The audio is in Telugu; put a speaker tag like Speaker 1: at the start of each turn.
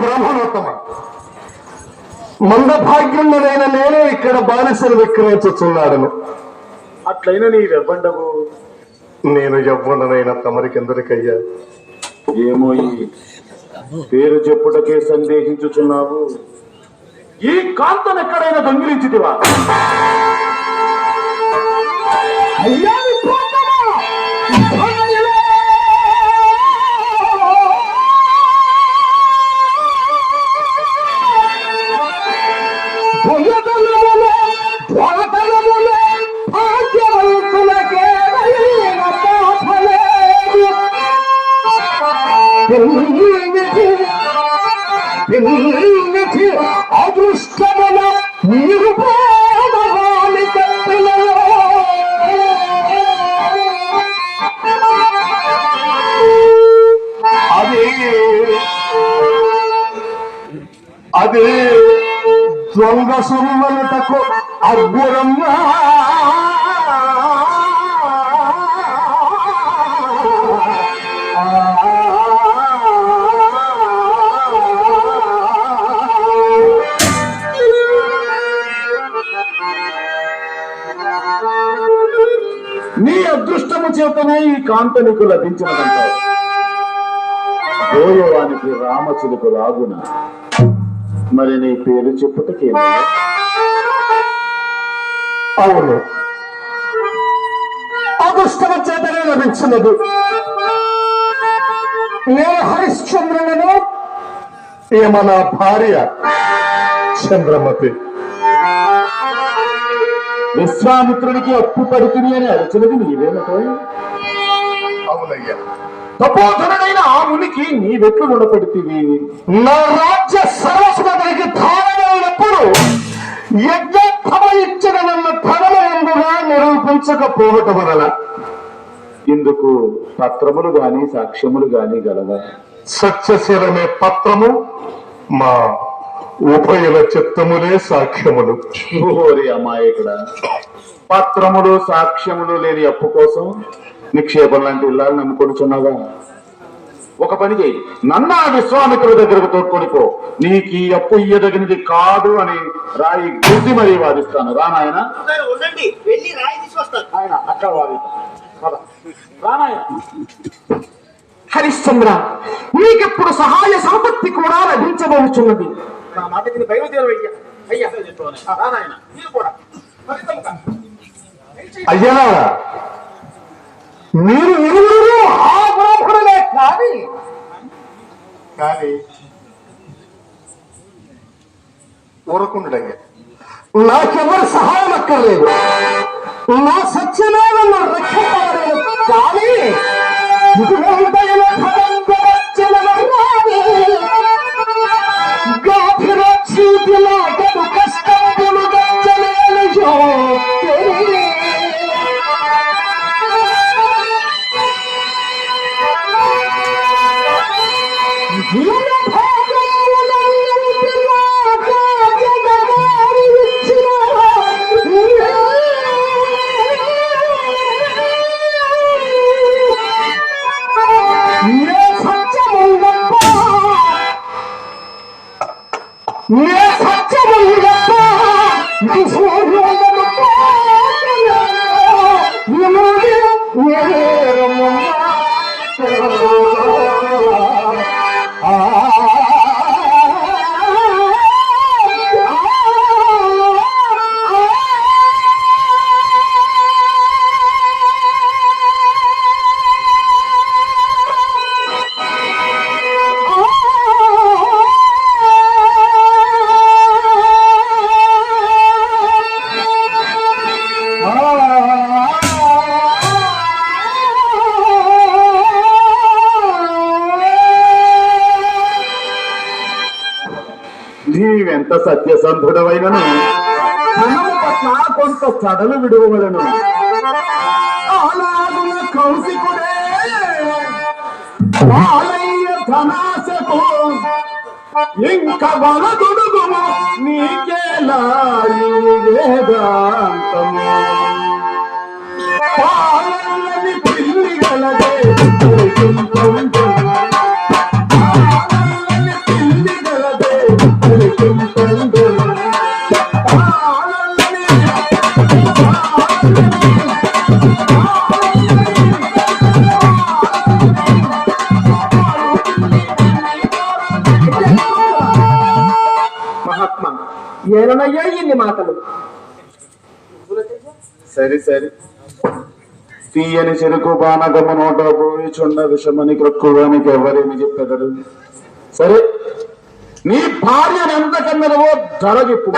Speaker 1: బ్రహ్మణోత్తమ మందభాగ్యుడనైన నేను ఇక్కడ బానిసలు విక్రయించుచున్నాడను.
Speaker 2: అట్లయినా నీవెవ్వండవు?
Speaker 1: నేను యవ్వననైన తమరికెందరికయ్యా?
Speaker 2: ఏమో ఈ పేరు చెప్పుటకే సందేహించుచున్నావు. ఈ కాంతను ఎక్కడైనా దొంగిలించితివా?
Speaker 1: అయ్యా అదృష్టముల మీరు అదే దొంగ సుమ్మలటకు అబ్బురమ్మా.
Speaker 2: నీ అదృష్టము చేతనే ఈ కాంత నీకు లభించినదంటావు. గోయవానికి రామచిలుకు రాగున. మరి నీ పేరు చెప్పుటకేమో?
Speaker 1: అవును, అదృష్టము చేతనే లభించినది. నేను హరిశ్చంద్రులను, ఏమన్నా భార్య చంద్రమతి.
Speaker 2: విశ్వామిత్రునికి అప్పు పడుతుంది అని అరచినది నీవేనతో?
Speaker 1: అవునయ్యా.
Speaker 2: తపోధనుడైన ఆ మునికి నీవెట్లు రుణపడితివి?
Speaker 1: నా రాజ్య సరస్వతికి ధారణమైనప్పుడు యజ్ఞమ ఇచ్చిన నన్ను ధనమయందుగా నిరూపించకపోవటం వలన
Speaker 2: ఇందుకు పత్రములు గాని సాక్ష్యములు గాని గలవా?
Speaker 1: సత్యశీలమే పత్రము, మా ఉభయుల చిత్తములే సాక్ష్యములు.
Speaker 2: ఓరి అమాయకుడ, పత్రములు సాక్ష్యములు లేని అప్పు కోసం నిక్షేపం లాంటి ఇల్లాలు నమ్ముకొనిచున్నావా? ఒక పని చేయి, నన్ను ఆ విశ్వామిత్రుడి దగ్గరకు తోడుకొనిపో. నీకు ఈ అప్పు ఇయ్యదగినది కాదు అని రాయి గుర్తి మరీ వాదిస్తాను. రానాయన ఆయన అక్కడ వాదిస్తాను. రానాయన.
Speaker 1: హరిశ్చంద్ర, నీకెప్పుడు సహాయ సంపత్తి కూడా లభించబోచున్నది.
Speaker 2: నా మాటకి బయలుదేరవయ్యా. అయ్యా రానాయన, మీరు కూడా
Speaker 1: అయ్యా, మీరు ఇరువురు ఆ బ్రాహ్మణులే కానీ ఊరకుండయ్యా, నాకెవరి సహాయం అక్కర్లేదు. నా సత్యనారాయణ రక్షించలేదు కానీ కష్టములు గచ్చలేయో.
Speaker 2: నీవెంత సత్యసంధుడవైనను ధనము పట్ల కొంత చడలు విడువలను. అలాగున కౌశికుడే బాలయ్య ధనాశకు ఇంక వలదుడుగుము నీకేలా వేదాంతము. పాలని పిల్లి గలదే పిల్లి
Speaker 1: ఏలనయ్యా ఇన్ని మాటలు.
Speaker 2: సరే సరే, తీయని చెరుకు బాణగమ్మ నోట పోయి చుండ విషమని క్రొక్కువానికి ఎవరేమి చెప్పెదరు? సరే, నీ భార్యను ఎంత కన్నదవో ధర చెప్పు.